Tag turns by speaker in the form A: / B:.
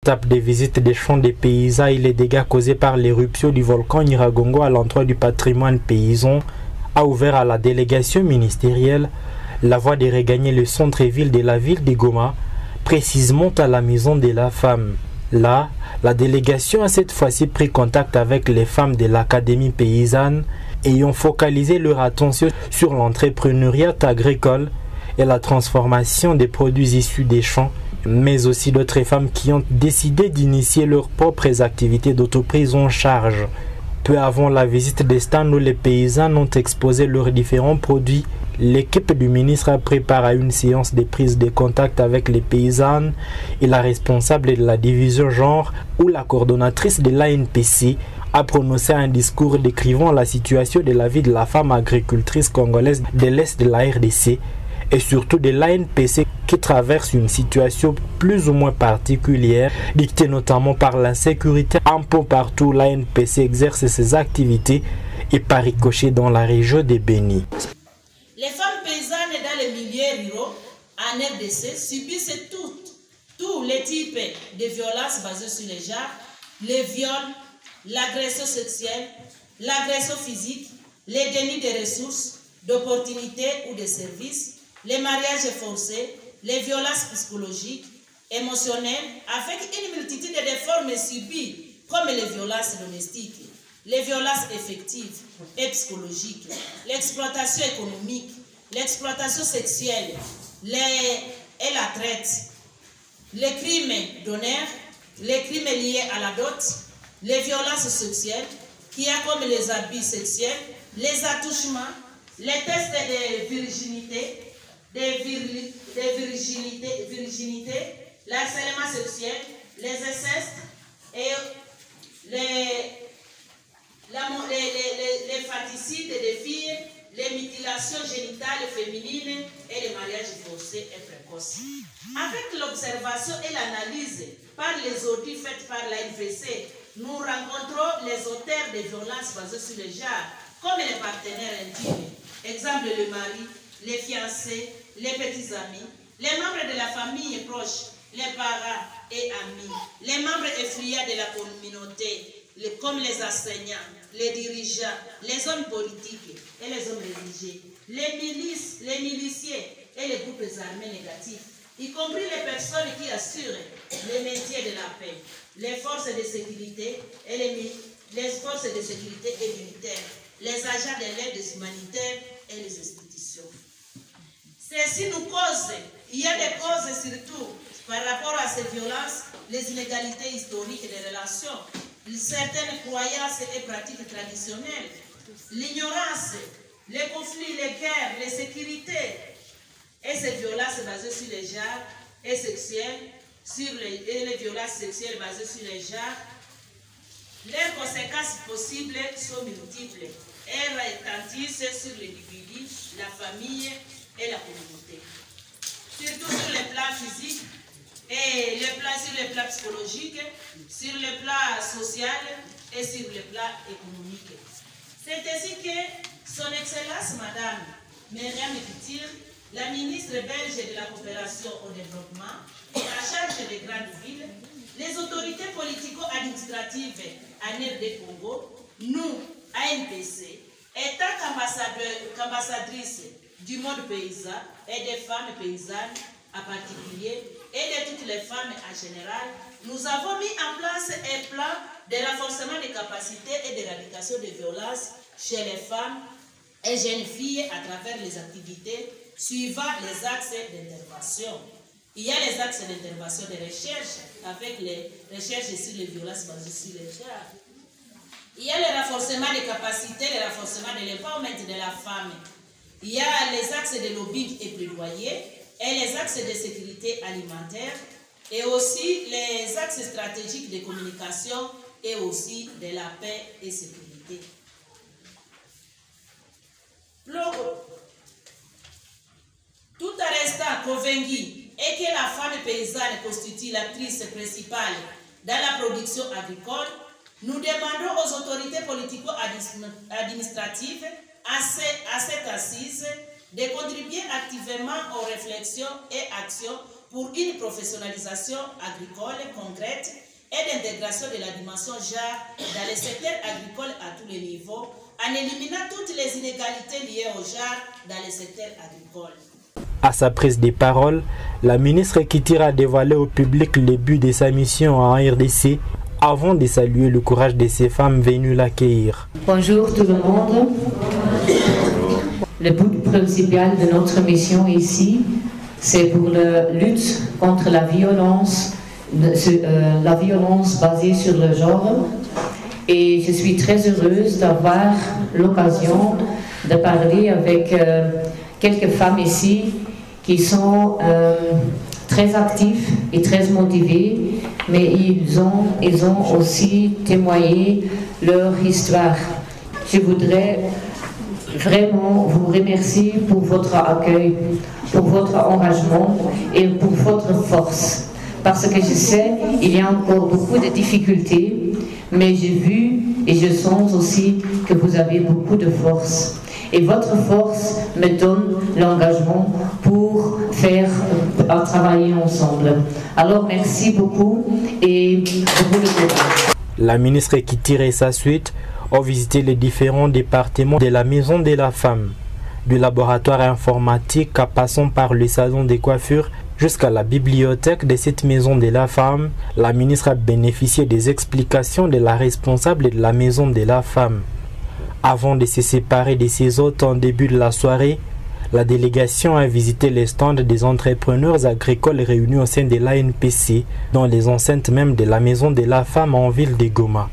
A: Étape des visites des champs des paysans et les dégâts causés par l'éruption du volcan Nyiragongo à l'endroit du patrimoine paysan a ouvert à la délégation ministérielle la voie de regagner le centre-ville de la ville de Goma, précisément à la maison de la femme. Là, la délégation a cette fois-ci pris contact avec les femmes de l'académie paysanne ayant focalisé leur attention sur l'entrepreneuriat agricole et la transformation des produits issus des champs, mais aussi d'autres femmes qui ont décidé d'initier leurs propres activités d'autoprise en charge. Peu avant la visite des stands où les paysans ont exposé leurs différents produits, l'équipe du ministre a préparé une séance de prise de contact avec les paysannes et la responsable de la division genre ou la coordonnatrice de l'ANPC a prononcé un discours décrivant la situation de la vie de la femme agricultrice congolaise de l'Est de la RDC et surtout de l'ANPC qui traverse une situation plus ou moins particulière, dictée notamment par l'insécurité. Un peu partout, l'ANPC exerce ses activités et par ricochet dans la région de Béni.
B: Les femmes paysannes dans les milieux ruraux en RDC subissent tous les types de violences basées sur les genres, les viols, l'agression sexuelle, l'agression physique, les dénis de ressources, d'opportunités ou de services, les mariages forcés, les violences psychologiques, émotionnelles, avec une multitude de formes subies, comme les violences domestiques, les violences effectives et psychologiques, l'exploitation économique, l'exploitation sexuelle et la traite, les crimes d'honneur, les crimes liés à la dot, les violences sexuelles, qui a comme les abus sexuels, les attouchements, les tests de virginité, l'harcèlement sexuel, les incestes et les faticides des filles, les mutilations génitales féminines et les mariages forcés et précoces. Avec l'observation et l'analyse par les audits faits par l'ANPC, nous rencontrons les auteurs de violences basées sur le genre, comme les partenaires intimes, exemple le mari, les fiancés, les petits amis, les membres de la famille proche, les parents et amis, les membres influents de la communauté, comme les enseignants, les dirigeants, les hommes politiques et les hommes religieux, les milices, les miliciens et les groupes armés négatifs, y compris les personnes qui assurent le maintien de la paix, les forces de sécurité et les forces de sécurité et militaires, les agents de l'aide humanitaire et les institutions. Ceci nous cause, il y a des causes surtout par rapport à ces violences, les inégalités historiques des relations, certaines croyances et pratiques traditionnelles, l'ignorance, les conflits, les guerres, les sécurités, et ces violences basées sur les genres et sexuelles, et les violences sexuelles basées sur les genres, leurs conséquences possibles sont multiples. Elles retentissent sur l'individu, la famille et la communauté. Surtout sur les plans physiques, et sur les plans psychologiques, sur le plan social et sur le plan économique. C'est ainsi que son Excellence Madame Myriam Couture, la ministre belge de la coopération au développement, en charge des grandes villes, les autorités politico-administratives en RD Congo, nous, ANPC, étant qu'ambassadrices du monde paysan et des femmes paysannes en particulier, et de toutes les femmes en général, nous avons mis en place un plan de renforcement des capacités et d'éradication des violences chez les femmes et jeunes filles à travers les activités suivant les axes d'intervention. Il y a les axes d'intervention de recherche avec les recherches sur les violences basées sur les genres. Il y a le renforcement des capacités, le renforcement de l'empowerment de la femme. Il y a les axes de lobbying et plaidoyer et les axes de sécurité alimentaire et aussi les axes stratégiques de communication et aussi de la paix et sécurité. Tout en restant convaincu et que la femme paysanne constitue l'actrice principale dans la production agricole, nous demandons aux autorités politico-administratives à cette assise de contribuer activement aux réflexions et actions pour une professionnalisation agricole concrète et d'intégration de la dimension genre dans les secteurs agricoles à tous les niveaux, en éliminant toutes les inégalités liées au genre dans les secteurs agricoles.
A: À sa prise de parole, la ministre Kitira a dévoilé au public le but de sa mission en RDC avant de saluer le courage de ces femmes venues l'accueillir.
C: Bonjour tout le monde. Le but principal de notre mission ici, c'est pour la lutte contre la violence basée sur le genre. Et je suis très heureuse d'avoir l'occasion de parler avec quelques femmes ici qui sont très actifs et très motivés, mais ils ont aussi témoigné leur histoire. Je voudrais vraiment vous remercier pour votre accueil, pour votre engagement et pour votre force. Parce que je sais, il y a encore beaucoup de difficultés, mais j'ai vu et je sens aussi que vous avez beaucoup de force. Et votre force me donne l'engagement pour travailler ensemble. Alors merci beaucoup et beaucoup de courage.
A: La ministre Kitira et sa suite ont visité les différents départements de la Maison de la Femme, du laboratoire informatique en passant par le salon de coiffure jusqu'à la bibliothèque de cette Maison de la Femme. La ministre a bénéficié des explications de la responsable de la Maison de la Femme. Avant de se séparer de ses hôtes en début de la soirée, la délégation a visité les stands des entrepreneurs agricoles réunis au sein de l'ANPC, dans les enceintes même de la Maison de la Femme en ville de Goma.